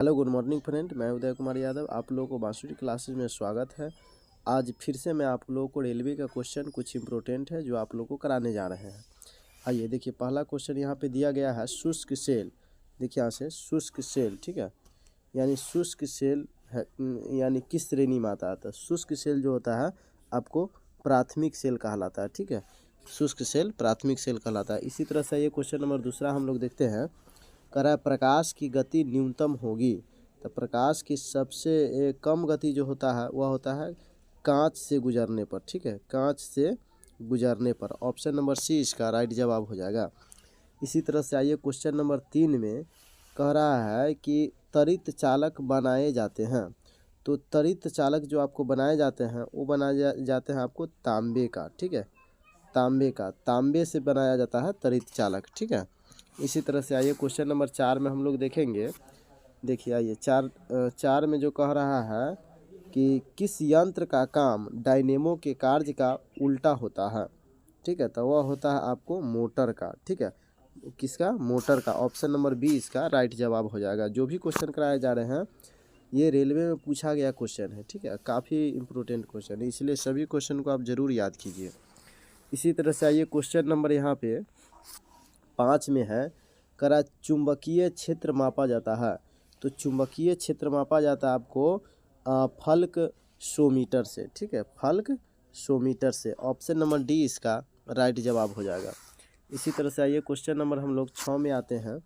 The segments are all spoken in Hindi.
हेलो गुड मॉर्निंग फ्रेंड, मैं उदय कुमार यादव। आप लोगों को बांसुरी क्लासेज में स्वागत है। आज फिर से मैं आप लोगों को रेलवे का क्वेश्चन कुछ इम्पोर्टेंट है जो आप लोगों को कराने जा रहे हैं। आइए देखिए, पहला क्वेश्चन यहाँ पे दिया गया है शुष्क सेल। देखिए यहाँ से शुष्क सेल, ठीक है, यानी शुष्क सेल है, यानी किस श्रेणी में आता है। तो शुष्क सेल जो होता है आपको प्राथमिक सेल कहलाता है, ठीक है। शुष्क सेल प्राथमिक सेल कहलाता है। इसी तरह से ये क्वेश्चन नंबर दूसरा हम लोग देखते हैं। करा प्रकाश की गति न्यूनतम होगी, तो प्रकाश की सबसे कम गति जो होता है वह होता है कांच से गुजरने पर, ठीक है, कांच से गुजरने पर। ऑप्शन नंबर सी इसका राइट जवाब हो जाएगा। इसी तरह से आइए क्वेश्चन नंबर 3 में कह रहा है कि त्वरित चालक बनाए जाते हैं। तो त्वरित चालक जो आपको बनाए जाते हैं वो बनाए जाते हैं आपको तांबे का, ठीक है, तांबे से बनाया जाता है त्वरित चालक, ठीक है। इसी तरह से आइए क्वेश्चन नंबर 4 में हम लोग देखेंगे। देखिए आइए चार में जो कह रहा है कि किस यंत्र का काम डायनेमो के कार्य का उल्टा होता है, ठीक है, तो वह होता है आपको मोटर का, ठीक है। किसका? मोटर का। ऑप्शन नंबर बी इसका राइट जवाब हो जाएगा। जो भी क्वेश्चन कराए जा रहे हैं ये रेलवे में पूछा गया क्वेश्चन है, ठीक है, काफ़ी इंपॉर्टेंट क्वेश्चन है, इसलिए सभी क्वेश्चन को आप ज़रूर याद कीजिए। इसी तरह से आइए क्वेश्चन नंबर यहाँ पे 5 में है, करा चुंबकीय क्षेत्र मापा जाता है। तो चुंबकीय क्षेत्र मापा जाता है आपको फल्क 100 मीटर से, ठीक है, फल्क 100 मीटर से। ऑप्शन नंबर डी इसका राइट जवाब हो जाएगा। इसी तरह से आइए क्वेश्चन नंबर हम लोग 6 में आते हैं।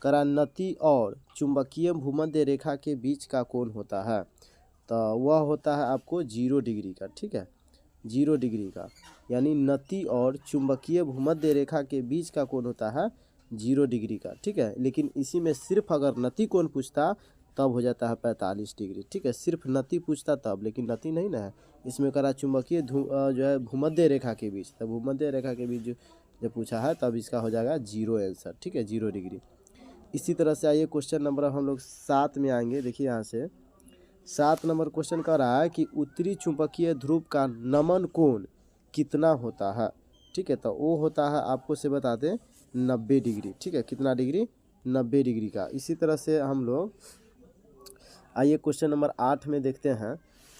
करा नति और चुंबकीय भूमध्य रेखा के बीच का कोण होता है, तो वह होता है आपको 0 डिग्री का, ठीक है, 0 डिग्री का। यानी नति और चुंबकीय भूमध्य रेखा के बीच का कोण होता है 0 डिग्री का, ठीक है। लेकिन इसी में सिर्फ अगर नति कोण पूछता तब हो जाता है 45 डिग्री, ठीक है। सिर्फ नति पूछता तब, लेकिन नति नहीं ना है। इसमें करा चुंबकीय जो है भूमध्य रेखा के बीच, तब भूमध्य रेखा के बीच जो पूछा है तब इसका हो जाएगा 0 आंसर, ठीक है, 0 डिग्री। इसी तरह से आइए क्वेश्चन नंबर हम लोग 7 में आएंगे। देखिए यहाँ से 7 नंबर क्वेश्चन कर रहा है कि उत्तरी चुंबकीय ध्रुव का नमन कोण कितना होता है, ठीक है, तो वो होता है आपको से बता दें 90 डिग्री, ठीक है। कितना डिग्री? 90 डिग्री का। इसी तरह से हम लोग आइए क्वेश्चन नंबर 8 में देखते हैं।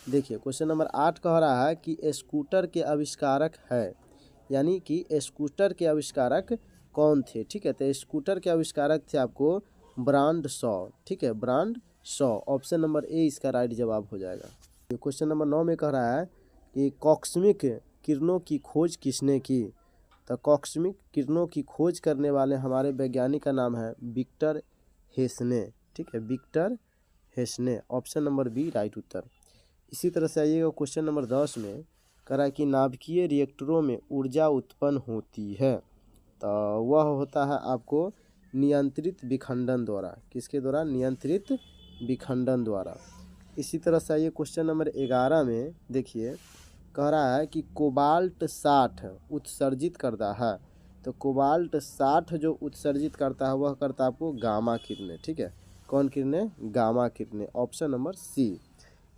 देखिए क्वेश्चन नंबर 8 कह रहा है कि स्कूटर के आविष्कारक है, यानी कि स्कूटर के आविष्कारक कौन थे, ठीक है। तो स्कूटर के आविष्कारक थे आपको ब्रांड शॉ, ठीक है, brand Shaw. Option number A इसका राइट जवाब हो जाएगा। क्वेश्चन नंबर 9 में कह रहा है कि कॉस्मिक किरणों की खोज किसने की। तो कॉस्मिक किरणों की खोज करने वाले हमारे वैज्ञानिक का नाम है विक्टर हेसने, ठीक है, विक्टर हेसने। ऑप्शन नंबर बी राइट उत्तर। इसी तरह से आइएगा क्वेश्चन नंबर 10 में करा कि नाभिकीय रिएक्टरों में ऊर्जा उत्पन्न होती है, तो वह होता है आपको नियंत्रित विखंडन द्वारा। किसके द्वारा? नियंत्रित विखंडन द्वारा। इसी तरह से आइए क्वेश्चन नंबर 11 में देखिए कह रहा है कि कोबाल्ट 60 उत्सर्जित करता है। तो कोबाल्ट 60 जो उत्सर्जित करता है वह करता है आपको गामा किरणें, ठीक है। कौन किरणें? गामा किरणें। Option number C.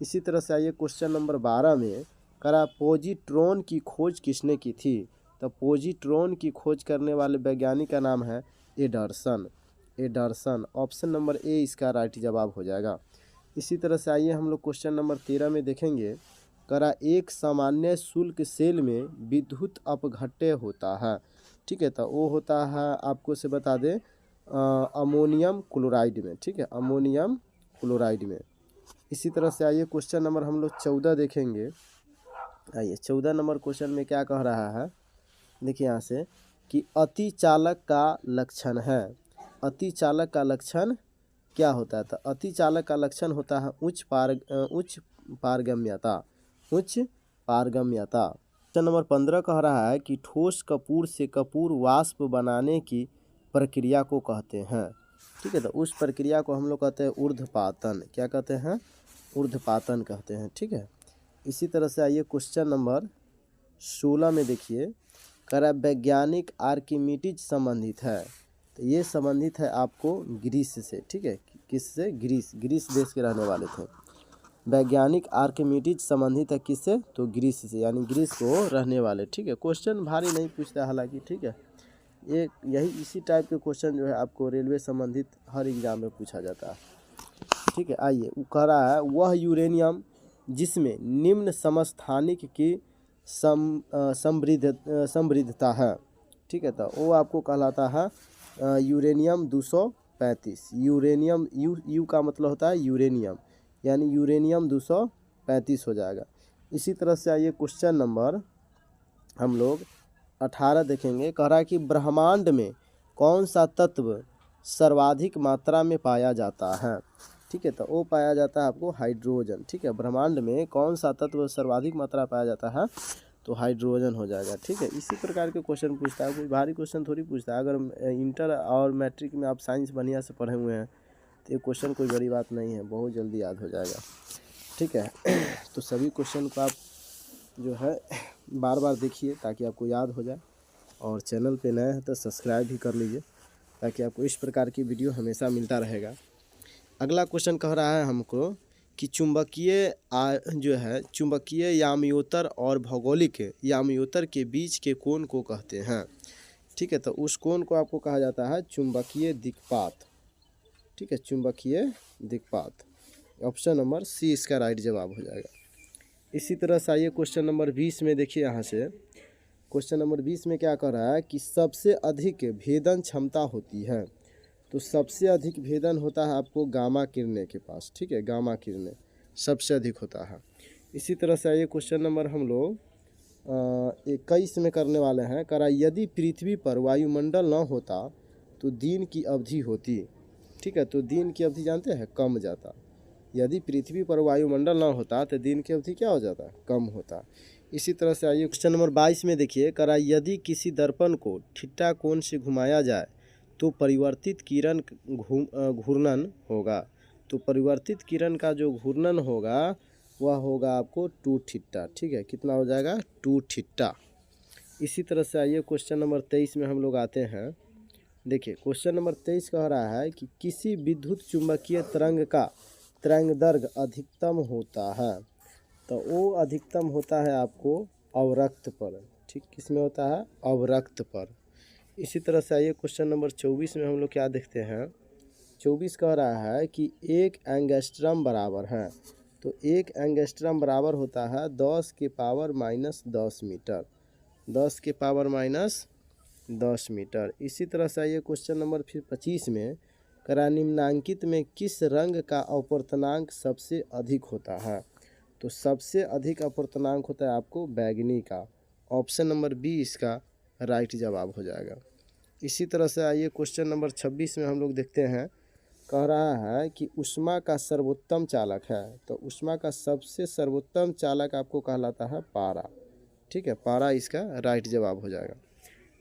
इसी तरह से आइए क्वेश्चन नंबर 12 में करा पॉजिट्रॉन की खोज किसने की थी। तो पॉजिट्रॉन की खोज करने वाले वैज्ञानिक का नाम है एडरसन। ऑप्शन नंबर ए इसका राइट जवाब हो जाएगा। इसी तरह से आइए हम लोग क्वेश्चन नंबर 13 में देखेंगे। करा एक सामान्य शुल्क सेल में विद्युत अपघट्य होता है, ठीक है, तो वो होता है आपको से बता दें अमोनियम क्लोराइड में, ठीक है, अमोनियम क्लोराइड में। इसी तरह से आइए क्वेश्चन नंबर हम लोग 14 देखेंगे। आइए 14 नंबर क्वेश्चन में क्या कह रहा है। देखिए यहाँ से कि अति चालक का लक्षण है। अति चालक का लक्षण क्या होता है? तो अति चालक का लक्षण होता है उच्च पारगम्यता। क्वेश्चन नंबर 15 कह रहा है कि ठोस कपूर से कपूर वाष्प बनाने की प्रक्रिया को कहते हैं, ठीक है, तो उस प्रक्रिया को हम लोग कहते हैं ऊर्ध्वपातन। क्या कहते हैं? ऊर्ध्वपातन कहते हैं, ठीक है। इसी तरह से आइए क्वेश्चन नंबर 16 में देखिए करा वैज्ञानिक आर्किमिडीज संबंधित है। तो ये संबंधित है आपको ग्रीस से, ठीक है, किससे? ग्रीस देश के रहने वाले थे। वैज्ञानिक आर्किमिडीज संबंधित है किससे? तो ग्रीस से, यानी ग्रीस को रहने वाले, ठीक है। क्वेश्चन भारी नहीं पूछता हालांकि, ठीक है, ये इसी टाइप के क्वेश्चन जो है आपको रेलवे संबंधित हर एग्जाम में पूछा जाता है। ठीक है। आइए, वो कह रहा है वह यूरेनियम जिसमें निम्न समस्थानिक की समृद्धता है, ठीक है। तो वो आपको कहलाता है यूरेनियम 235। यूरेनियम यू का मतलब होता है यूरेनियम, यानी यूरेनियम 235 हो जाएगा। इसी तरह से आइए क्वेश्चन नंबर हम लोग 18 देखेंगे। कह रहा है कि ब्रह्मांड में कौन सा तत्व सर्वाधिक मात्रा में पाया जाता है, ठीक है। तो वो पाया जाता है आपको हाइड्रोजन, ठीक है। ब्रह्मांड में कौन सा तत्व सर्वाधिक मात्रा पाया जाता है, तो हाइड्रोजन हो जाएगा, ठीक है। इसी प्रकार के क्वेश्चन पूछता है, कोई भारी क्वेश्चन थोड़ी पूछता है। अगर इंटर और मैट्रिक में आप साइंस बढ़िया से पढ़े हुए हैं तो ये क्वेश्चन कोई बड़ी बात नहीं है, बहुत जल्दी याद हो जाएगा, ठीक है। तो सभी क्वेश्चन को आप जो है बार बार देखिए ताकि आपको याद हो जाए, और चैनल पे नए हैं तो सब्सक्राइब भी कर लीजिए ताकि आपको इस प्रकार की वीडियो हमेशा मिलता रहेगा। अगला क्वेश्चन कह रहा है हमको कि चुंबकीय याम्योत्तर और भौगोलिक याम्योत्तर के बीच के कोण को कहते हैं, ठीक है। तो उस कोण को आपको कहा जाता है चुंबकीय दिक्पात, ठीक है, चुंबकीय दिक्पात। ऑप्शन नंबर सी इसका राइट जवाब हो जाएगा। इसी तरह से आइए क्वेश्चन नंबर 20 में देखिए। यहाँ से क्वेश्चन नंबर 20 में क्या कह रहा है कि सबसे अधिक भेदन क्षमता होती है, तो सबसे अधिक भेदन होता है आपको गामा किरणें के पास, ठीक है। गामा किरणें सबसे अधिक होता है। इसी तरह से आइए क्वेश्चन नंबर हम लोग 21 में करने वाले हैं। करा यदि पृथ्वी पर वायुमंडल न होता तो दिन की अवधि होती, ठीक है। तो दिन की अवधि जानते हैं कम जाता। यदि पृथ्वी पर वायुमंडल न होता तो दिन की अवधि क्या हो जाता, कम होता। इसी तरह से आइए क्वेश्चन नंबर 22 में देखिए। करा यदि किसी दर्पण को थीटा कोण से घुमाया जाए तो परिवर्तित किरण घूर्णन होगा, तो परिवर्तित किरण का जो घूर्णन होगा वह होगा आपको 2 थीटा, ठीक है। कितना हो जाएगा, 2 थीटा। इसी तरह से आइए क्वेश्चन नंबर 23 में हम लोग आते हैं। देखिए क्वेश्चन नंबर 23 कह रहा है कि किसी विद्युत चुंबकीय तरंग का तरंगदैर्घ्य अधिकतम होता है, तो वो अधिकतम होता है आपको अवरक्त पर, ठीक। किसमें होता है, अवरक्त पर। इसी तरह से आइए क्वेश्चन नंबर 24 में हम लोग क्या देखते हैं। 24 कह रहा है कि 1 एंगस्ट्रम बराबर है, तो 1 एंगस्ट्रम बराबर होता है 10 के पावर माइनस 10 मीटर, 10 के पावर माइनस 10 मीटर। इसी तरह से आइए क्वेश्चन नंबर फिर 25 में। करा निम्नांकित में किस रंग का अपवर्तनांक सबसे अधिक होता है, तो सबसे अधिक अपवर्तनांक होता है आपको बैगनी का। ऑप्शन नंबर बी इसका राइट जवाब हो जाएगा। इसी तरह से आइए क्वेश्चन नंबर 26 में हम लोग देखते हैं। कह रहा है कि ऊष्मा का सर्वोत्तम चालक है, तो ऊष्मा का सबसे सर्वोत्तम चालक आपको कहलाता है पारा, ठीक है। पारा इसका राइट जवाब हो जाएगा।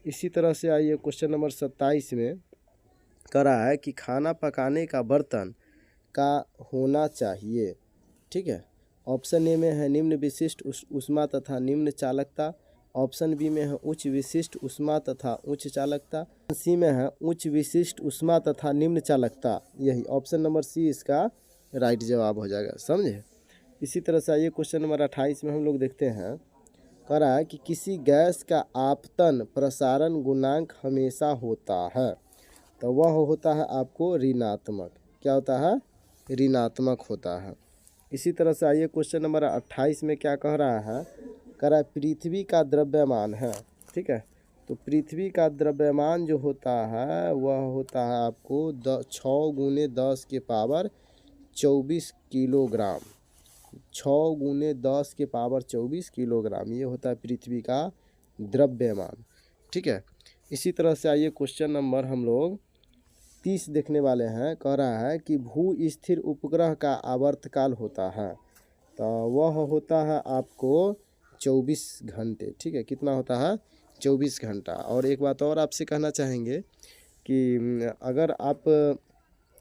इसी तरह से आइए क्वेश्चन नंबर 27 में। कह रहा है कि खाना पकाने का बर्तन का होना चाहिए, ठीक है। ऑप्शन ए में है निम्न विशिष्ट ऊष्मा तथा निम्न चालकता, ऑप्शन बी में है उच्च विशिष्ट ऊष्मा तथा उच्च चालकता, सी में है उच्च विशिष्ट ऊष्मा तथा निम्न चालकता। यही ऑप्शन नंबर सी इसका राइट जवाब हो जाएगा, समझे। इसी तरह से आइए क्वेश्चन नंबर 28 में हम लोग देखते हैं। कह रहा है कि किसी गैस का आपतन प्रसारण गुणांक हमेशा होता है, तो वह होता है आपको ऋणात्मक। क्या होता है, ऋणात्मक होता है। इसी तरह से आइए क्वेश्चन नंबर 28 में क्या कह रहा है। कह रहा है पृथ्वी का द्रव्यमान है, ठीक है। तो पृथ्वी का द्रव्यमान जो होता है वह होता है आपको 6 गुने 10 के पावर 24 किलोग्राम, 6 गुने 10 के पावर 24 किलोग्राम, ये होता है पृथ्वी का द्रव्यमान, ठीक है। इसी तरह से आइए क्वेश्चन नंबर हम लोग 30 देखने वाले हैं। कह रहा है कि भू स्थिर उपग्रह का आवर्तकाल होता है, तो वह होता है आपको 24 घंटे, ठीक है। कितना होता है, 24 घंटा। और एक बात और आपसे कहना चाहेंगे कि अगर आप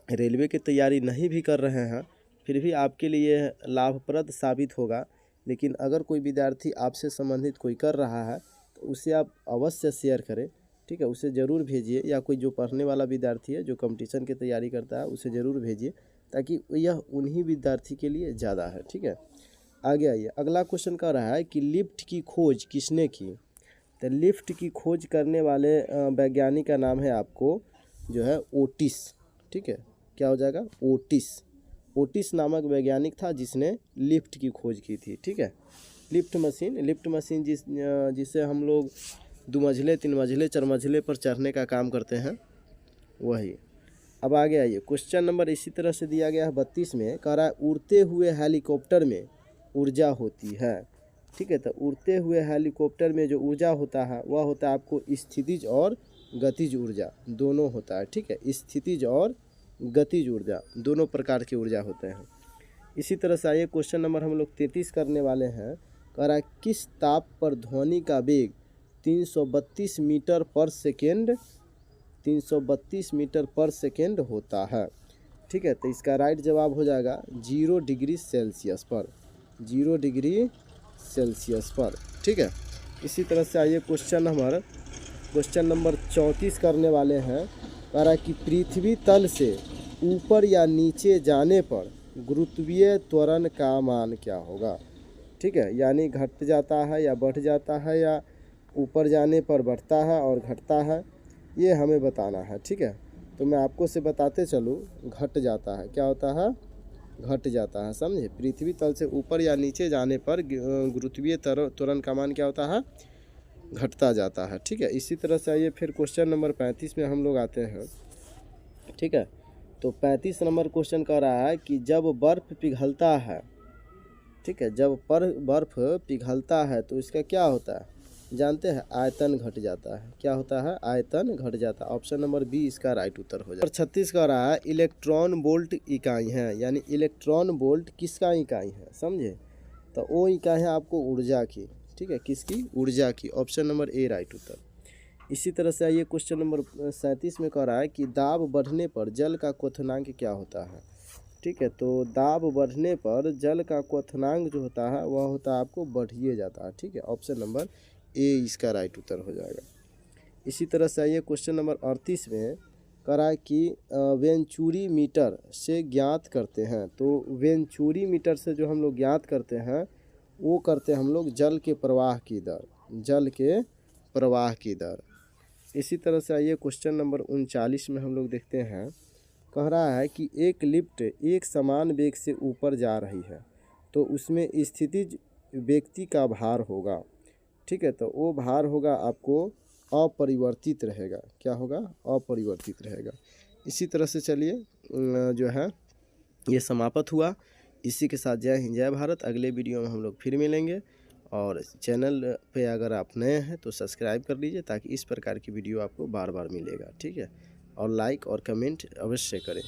रेलवे की तैयारी नहीं भी कर रहे हैं फिर भी आपके लिए लाभप्रद साबित होगा। लेकिन अगर कोई विद्यार्थी आपसे संबंधित कोई कर रहा है तो उसे आप अवश्य शेयर करें, ठीक है। उसे ज़रूर भेजिए, या कोई जो पढ़ने वाला विद्यार्थी है जो कंपटीशन की तैयारी करता है उसे ज़रूर भेजिए, ताकि यह उन्हीं विद्यार्थी के लिए ज़्यादा है, ठीक है। आगे आइए, अगला क्वेश्चन कह रहा है कि लिफ्ट की खोज किसने की, तो लिफ्ट की खोज करने वाले वैज्ञानिक का नाम है आपको जो है ओटिस, ठीक है। क्या हो जाएगा, ओटिस। ओटिस नामक वैज्ञानिक था जिसने लिफ्ट की खोज की थी। ठीक है, लिफ्ट मशीन जिससे हम लोग 2 मंजिले 3 मंजिले 4 मंजिले पर चढ़ने का काम करते हैं, वही। अब आगे आइए, क्वेश्चन नंबर इसी तरह से दिया गया है 32 में, कह रहा है उड़ते हुए हेलीकॉप्टर में ऊर्जा होती है। ठीक है, तो उड़ते हुए हेलीकॉप्टर में जो ऊर्जा होता है वह होता है आपको स्थितिज और गतिज ऊर्जा, दोनों होता है। ठीक है, स्थितिज और गतिज ऊर्जा दोनों प्रकार की ऊर्जा होते हैं। इसी तरह से आइए क्वेश्चन नंबर हम लोग 33 करने वाले हैं। कह रहा है किस ताप पर ध्वनि का वेग 332 मीटर पर सेकेंड 332 मीटर पर सेकेंड होता है। ठीक है, तो इसका राइट जवाब हो जाएगा 0 डिग्री सेल्सियस पर, 0 डिग्री सेल्सियस पर। ठीक है, इसी तरह से आइए क्वेश्चन नंबर 34 करने वाले हैं। कह रहा है कि पृथ्वी तल से ऊपर या नीचे जाने पर गुरुत्वीय त्वरण का मान क्या होगा। ठीक है, यानी घट जाता है या बढ़ जाता है, या ऊपर जाने पर बढ़ता है और घटता है, ये हमें बताना है। ठीक है, तो मैं आपको से बताते चलूँ, घट जाता है। क्या होता है? घट जाता है, समझे। पृथ्वी तल से ऊपर या नीचे जाने पर गुरुत्वीय त्वरण का मान क्या होता है? घटता जाता है। ठीक है, इसी तरह से आइए फिर क्वेश्चन नंबर 35 में हम लोग आते हैं। ठीक है, तो 35 नंबर क्वेश्चन कह रहा है कि जब बर्फ़ पिघलता है, ठीक है, जब बर्फ़ पिघलता है तो इसका क्या होता है? जानते हैं, आयतन घट जाता है। क्या होता है? आयतन घट जाता है। ऑप्शन नंबर बी इसका राइट उत्तर हो जाएगा। 36 का रहा है इलेक्ट्रॉन वोल्ट इकाई है, यानी इलेक्ट्रॉन वोल्ट किसका इकाई है, समझे। तो वो इकाई है आपको ऊर्जा की। ठीक है, किसकी? ऊर्जा की। ऑप्शन नंबर ए राइट उत्तर। इसी तरह से आइए क्वेश्चन नंबर 37 में कह रहा है कि दाब बढ़ने पर जल का क्वथनांक क्या होता है। ठीक है, तो दाब बढ़ने पर जल का क्वथनांक जो होता है वह होता है आपको बढ़िए जाता है। ठीक है, ऑप्शन नंबर ए इसका राइट उत्तर हो जाएगा। इसी तरह से आइए क्वेश्चन नंबर 38 में कह रहा है कि वेंचुरी मीटर से ज्ञात करते हैं। तो वेंचुरी मीटर से जो हम लोग ज्ञात करते हैं वो करते हैं हम लोग जल के प्रवाह की दर, जल के प्रवाह की दर। इसी तरह से आइए क्वेश्चन नंबर 39 में हम लोग देखते हैं। कह रहा है कि एक लिफ्ट एक समान वेग से ऊपर जा रही है तो उसमें स्थितिज व्यक्ति का भार होगा। ठीक है, तो वो भार होगा आपको अपरिवर्तित रहेगा। क्या होगा? अपरिवर्तित रहेगा। इसी तरह से चलिए जो है ये समाप्त हुआ। इसी के साथ जय हिंद जय भारत। अगले वीडियो में हम लोग फिर मिलेंगे, और चैनल पे अगर आप नए हैं तो सब्सक्राइब कर लीजिए ताकि इस प्रकार की वीडियो आपको बार बार मिलेगा। ठीक है, और लाइक और कमेंट अवश्य करें।